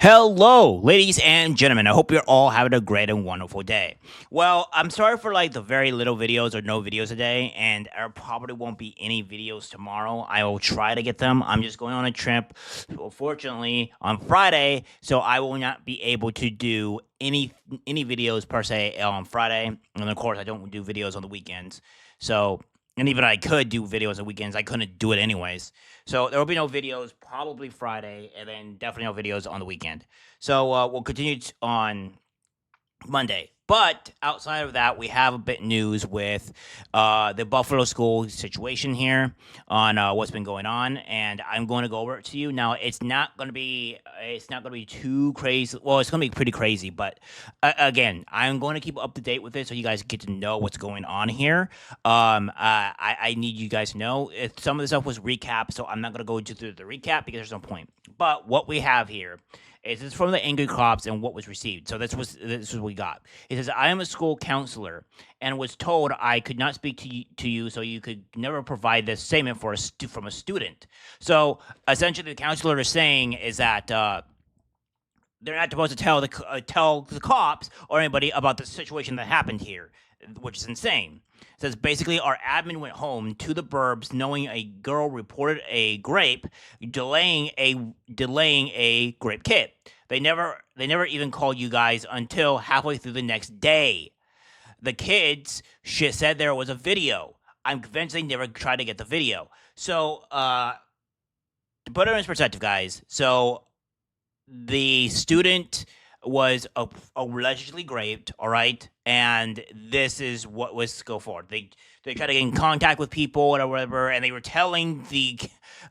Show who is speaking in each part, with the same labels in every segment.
Speaker 1: Hello, ladies and gentlemen. I hope you're all having a great and wonderful day. Well, I'm sorry for like the very little videos or no videos today, and there probably won't be any videos tomorrow. I will try to get them. I'm just going on a trip, fortunately, on Friday, so I will not be able to do any videos per se on Friday. And of course, I don't do videos on the weekends. So, and even I could do videos on weekends, I couldn't do it anyways. So there will be no videos probably Friday, and then definitely no videos on the weekend. So we'll continue on Monday. But outside of that, we have a bit news with the Buffalo school situation here on what's been going on, and I'm going to go over it to you. Now, it's not going to be too crazy. Well, it's going to be pretty crazy, but again, I'm going to keep up to date with it so you guys get to know what's going on here. I need you guys to know if some of the stuff was recap, so I'm not going to go through the recap because there's no point. But what we have here is this from the angry cops and what was received. So this was what we got. It says, I am a school counselor and was told I could not speak to you, so you could never provide this statement from a student. So essentially, the counselor is saying is that they're not supposed to tell the cops or anybody about the situation that happened here, which is insane. It says basically our admin went home to the burbs knowing a girl reported a grape, delaying a grape kit. They never even called you guys until halfway through the next day. The kids said there was a video. I'm convinced they never tried to get the video. So to put it in perspective, guys. So the student was allegedly raped, all right, and this is what was go forward. They tried to get in contact with people, whatever, and they were telling the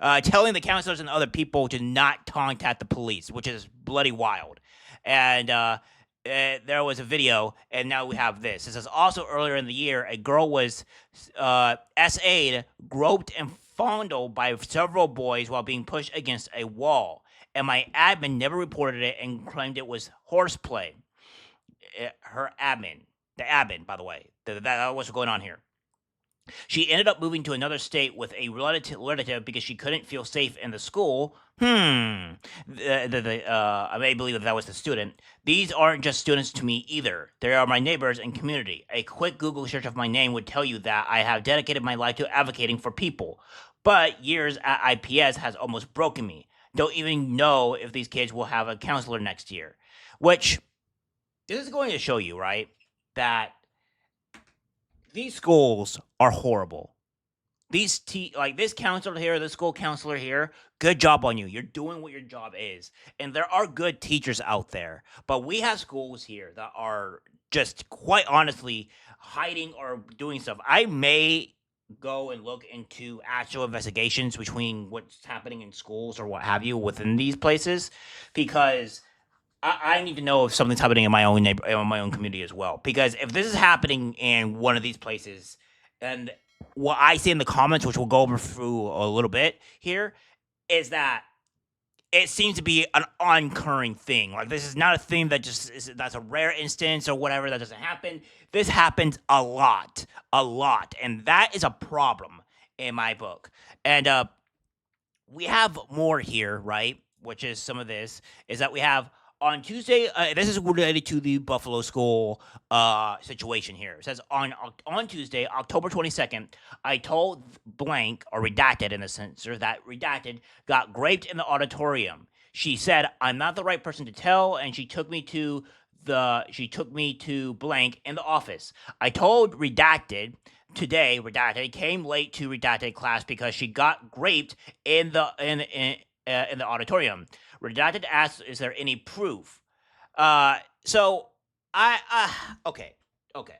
Speaker 1: counselors and other people to not contact the police, which is bloody wild. And there was a video, and now we have this. It says also earlier in the year, a girl was SA'd, groped, and fondled by several boys while being pushed against a wall, and my admin never reported it and claimed it was horseplay. Her admin, the admin, by the way, that what's going on here. She ended up moving to another state with a relative because she couldn't feel safe in the school. I may believe that was the student. These aren't just students to me either. They are my neighbors and community. A quick Google search of my name would tell you that I have dedicated my life to advocating for people. But years at IPS has almost broken me. Don't even know if these kids will have a counselor next year. Which, this is going to show you, right, that these schools are horrible. This counselor here, this school counselor here, good job on you. You're doing what your job is. And there are good teachers out there. But we have schools here that are just quite honestly hiding or doing stuff. I may go and look into actual investigations between what's happening in schools or what have you within these places, because I need to know if something's happening in my own community as well. Because if this is happening in one of these places, and what I see in the comments, which we'll go over through a little bit here, is that it seems to be an oncurring thing. Like, this is not a thing that that's a rare instance or whatever that doesn't happen. This happens a lot, and that is a problem in my book. And we have more here, right? Which is some of this is that we have on Tuesday. This is related to the Buffalo school situation here. It says on Tuesday, October 22nd, I told blank or redacted in the censor that redacted got raped in the auditorium. She said I'm not the right person to tell, and she took me to blank in the office. I told redacted today. Redacted came late to redacted class because she got raped in the auditorium. Redacted asked, "Is there any proof?" So I okay, okay.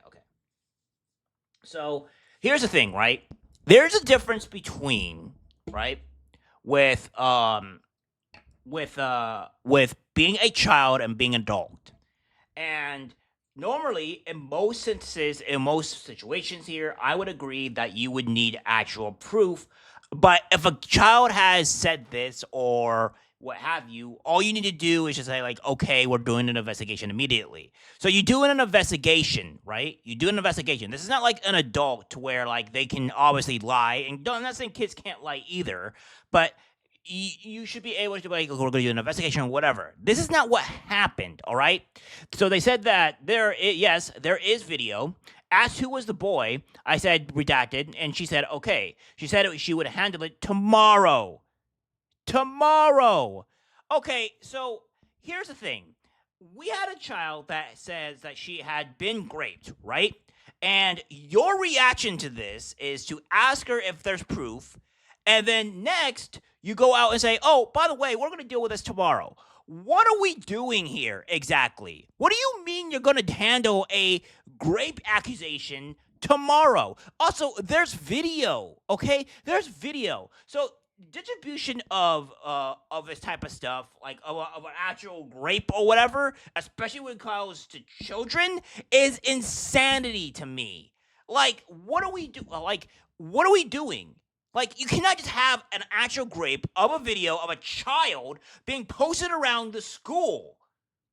Speaker 1: So here's the thing, right? There's a difference between, right, with with being a child and being an adult. And normally, in most instances, in most situations here, I would agree that you would need actual proof. But if a child has said this or what have you, all you need to do is just say, like, okay, we're doing an investigation immediately. So you do an investigation, right? You do an investigation. This is not like an adult to where, like, they can obviously lie. And I'm not saying kids can't lie either, but you should be able to like, we're going to do an investigation or whatever. This is not what happened, all right? So they said that yes, there is video. Asked who was the boy, I said redacted, and she said okay. She said she would handle it tomorrow. Tomorrow. Okay, so here's the thing. We had a child that says that she had been raped, right? And your reaction to this is to ask her if there's proof. And then next, you go out and say, oh, by the way, we're going to deal with this tomorrow. What are we doing here exactly? What do you mean you're going to handle a rape accusation tomorrow? Also, there's video, okay? There's video. So distribution of this type of stuff, like of an actual rape or whatever, especially when it comes to children, is insanity to me. Like, what are we do? Like, what are we doing? Like, you cannot just have an actual rape of a video of a child being posted around the school.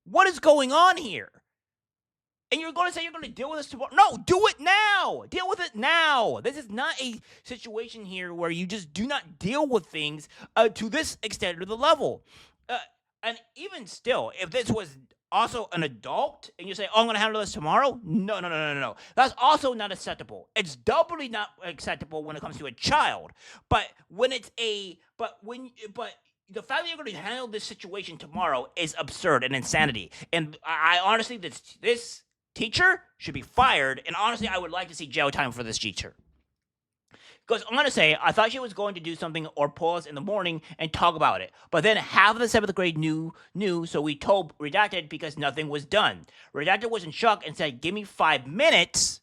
Speaker 1: What is going on here? And you're going to say you're going to deal with this tomorrow? No, do it now. Deal with it now. This is not a situation here where you just do not deal with things to this extent or the level. And even still, if this was also an adult and you say, oh, I'm going to handle this tomorrow. No. That's also not acceptable. It's doubly not acceptable when it comes to a child. But when it's but the fact that you're going to handle this situation tomorrow is absurd and insanity. And I honestly, this teacher should be fired. And honestly, I would like to see jail time for this teacher. Because I'm going to say, I thought she was going to do something or pause in the morning and talk about it. But then half of the 7th grade knew, so we told Redacted because nothing was done. Redacted was in shock and said, give me 5 minutes.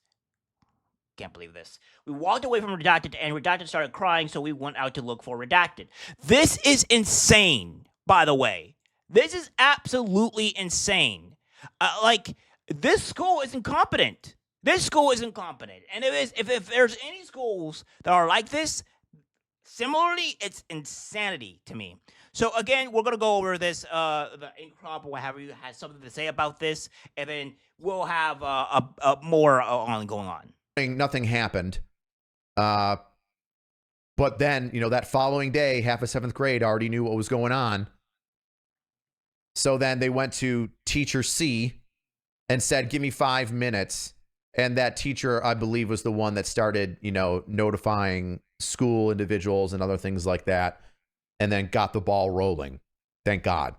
Speaker 1: Can't believe this. We walked away from Redacted and Redacted started crying, so we went out to look for Redacted. This is insane, by the way. This is absolutely insane. This school is incompetent. This school is incompetent. And if there's any schools that are like this, similarly, it's insanity to me. So again, we're going to go over this, the ink crop or whatever you has something to say about this, and then we'll have more on going on.
Speaker 2: Nothing happened. But then, that following day, half of 7th grade already knew what was going on. So then they went to teacher C and said, give me 5 minutes. And that teacher, I believe, was the one that started, notifying school individuals and other things like that, and then got the ball rolling. Thank God.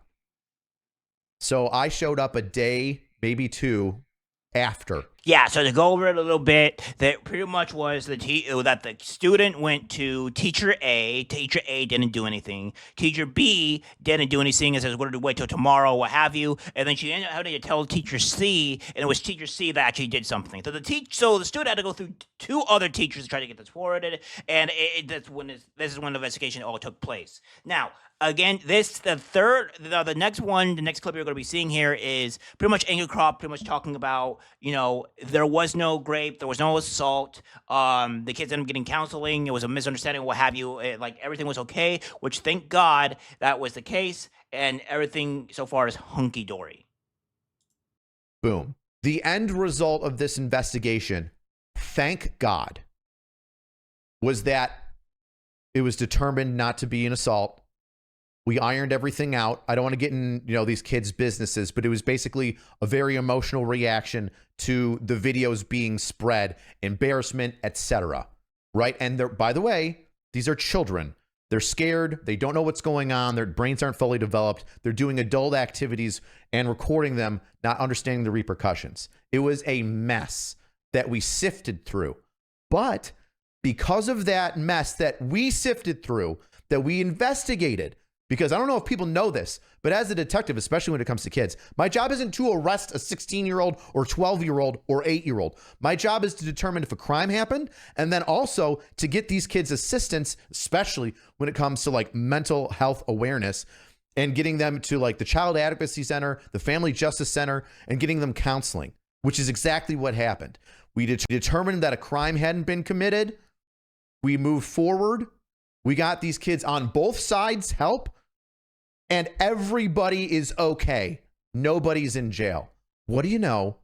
Speaker 2: So I showed up a day, maybe 2 after.
Speaker 1: Yeah, so to go over it a little bit, that pretty much was that the student went to teacher A. Teacher A didn't do anything. Teacher B didn't do anything and says, we're going to wait till tomorrow, what have you. And then she ended up having to tell teacher C, and it was teacher C that actually did something. So the student had to go through 2 other teachers to try to get this forwarded, and this is when the investigation all took place. Now, again, the next clip you're going to be seeing here is pretty much Angry Crop, pretty much talking about, there was no rape, there was no assault. The kids ended up getting counseling. It was a misunderstanding, what have you. Everything was okay, which thank God that was the case, and everything so far is hunky dory.
Speaker 2: Boom. The end result of this investigation, thank God, was that it was determined not to be an assault. We ironed everything out. I don't want to get in, these kids' businesses, but it was basically a very emotional reaction to the videos being spread, embarrassment, etc. Right? And by the way, these are children. They're scared. They don't know what's going on. Their brains aren't fully developed. They're doing adult activities and recording them, not understanding the repercussions. It was a mess that we sifted through. But because of that mess that we sifted through, that we investigated, because I don't know if people know this, but as a detective, especially when it comes to kids, my job isn't to arrest a 16-year-old or 12-year-old or 8-year-old. My job is to determine if a crime happened, and then also to get these kids assistance, especially when it comes to mental health awareness, and getting them to the Child Advocacy Center, the Family Justice Center, and getting them counseling, which is exactly what happened. We determined that a crime hadn't been committed. We moved forward. We got these kids on both sides help. And everybody is okay. Nobody's in jail. What do you know?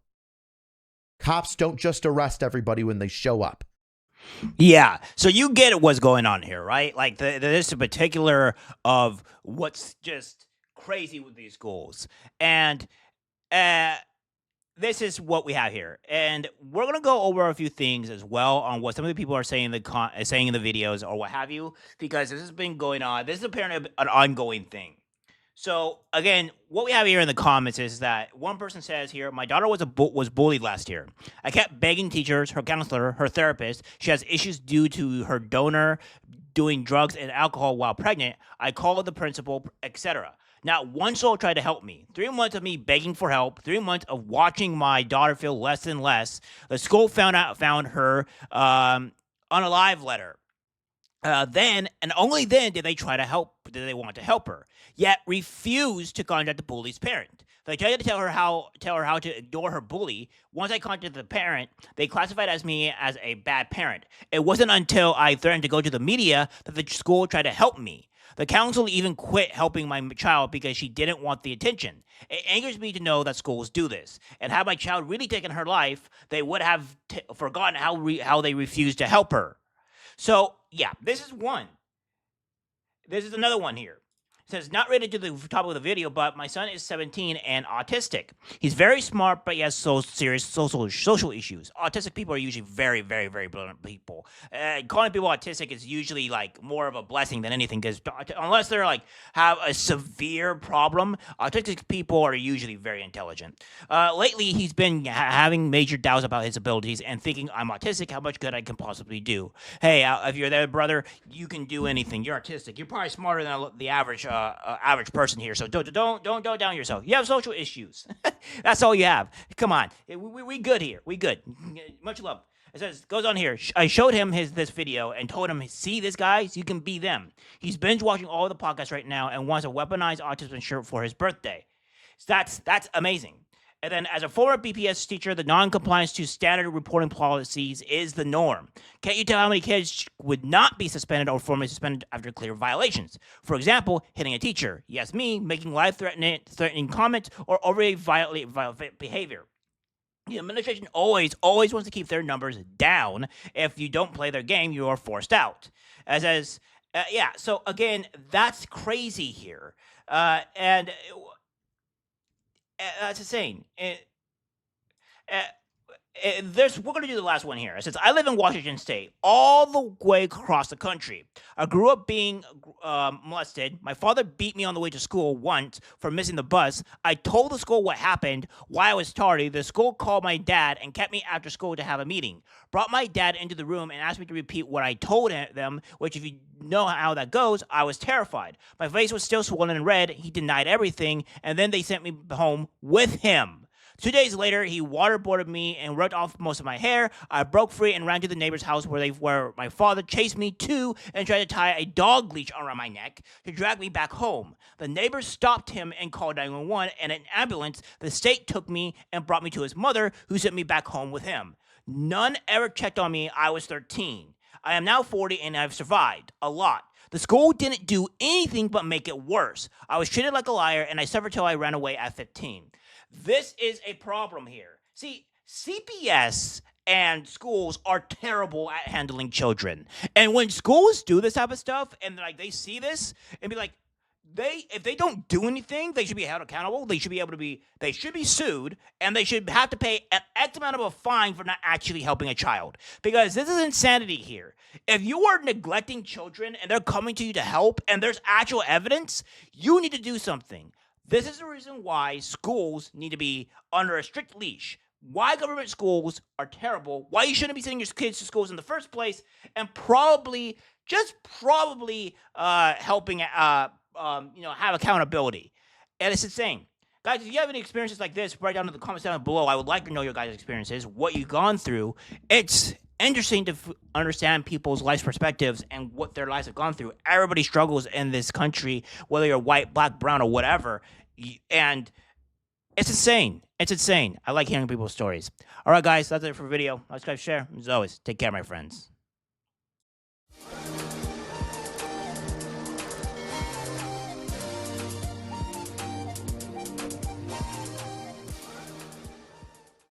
Speaker 2: Cops don't just arrest everybody when they show up.
Speaker 1: Yeah. So you get what's going on here, right? Like there's a particular of what's just crazy with these schools, and uh, this is what we have here, and we're gonna go over a few things as well on what some of the people are saying in saying in the videos or what have you, because this has been going on. This is apparently an ongoing thing. So again, what we have here in the comments is that one person says here, my daughter was bullied last year. I kept begging teachers, her counselor, her therapist. She has issues due to her donor doing drugs and alcohol while pregnant. I called the principal, etc. Not one soul tried to help me. 3 months of me begging for help, 3 months of watching my daughter feel less and less. The school found her on a live letter. Then and only then did they try to help. Did they want to help her? Yet refused to contact the bully's parent. They tried to tell her how to ignore her bully. Once I contacted the parent, they classified as me as a bad parent. It wasn't until I threatened to go to the media that the school tried to help me. The council even quit helping my child because she didn't want the attention. It angers me to know that schools do this. And had my child really taken her life, they would have forgotten how they refused to help her. So, yeah, this is one. This is another one here. It says, not related to the topic of the video, but my son is 17 and autistic. He's very smart, but he has so serious social issues. Autistic people are usually very, very, very brilliant people. Calling people autistic is usually like more of a blessing than anything, because unless they're like have a severe problem, autistic people are usually very intelligent. Lately, he's been having major doubts about his abilities and thinking, I'm autistic, how much good I can possibly do. Hey, if you're there, brother, you can do anything. You're artistic. You're probably smarter than the average person here. So don't down yourself. You have social issues. That's all you have. Come on, we good here. We good. Much love. It says, goes on here. I showed him this video and told him, see this guys, you can be them. He's binge watching all the podcasts right now and wants a weaponized autism shirt for his birthday. So that's amazing. And then, as a former BPS teacher, the non-compliance to standard reporting policies is the norm. Can't you tell how many kids would not be suspended or formally suspended after clear violations? For example, hitting a teacher. Yes, me, making life-threatening comments or overly violent behavior. The administration always wants to keep their numbers down. If you don't play their game, you are forced out. Yeah. So again, that's crazy here, and that's insane. Uh, we're going to do the last one here. It says, I live in Washington State, all the way across the country. I grew up being molested. My father beat me on the way to school once for missing the bus. I told the school what happened, why I was tardy. The school called my dad and kept me after school to have a meeting. Brought my dad into the room and asked me to repeat what I told them, which, if you know how that goes, I was terrified. My face was still swollen and red. He denied everything, and then they sent me home with him. 2 days later, he waterboarded me and ripped off most of my hair. I broke free and ran to the neighbor's house where my father chased me to and tried to tie a dog leash around my neck to drag me back home. The neighbors stopped him and called 911, and an ambulance. The state took me and brought me to his mother, who sent me back home with him. None ever checked on me. I was 13. I am now 40 and I've survived a lot. The school didn't do anything but make it worse. I was treated like a liar and I suffered till I ran away at 15. This is a problem here. See, CPS and schools are terrible at handling children. And when schools do this type of stuff and like they see this and be like, if they don't do anything, they should be held accountable. They should be sued, and they should have to pay an X amount of a fine for not actually helping a child. Because this is insanity here. If you are neglecting children and they're coming to you to help and there's actual evidence, you need to do something. This is the reason why schools need to be under a strict leash. Why government schools are terrible, why you shouldn't be sending your kids to schools in the first place, and probably, just probably, helping have accountability. And it's insane. Guys, if you have any experiences like this, write down in the comments down below. I would like to know your guys' experiences, what you've gone through. It's interesting to understand people's life perspectives and what their lives have gone through. Everybody struggles in this country, whether you're white, black, brown, or whatever. And it's insane. It's insane. I like hearing people's stories. All right, guys, that's it for the video. Like, subscribe, share. As always, take care, my friends.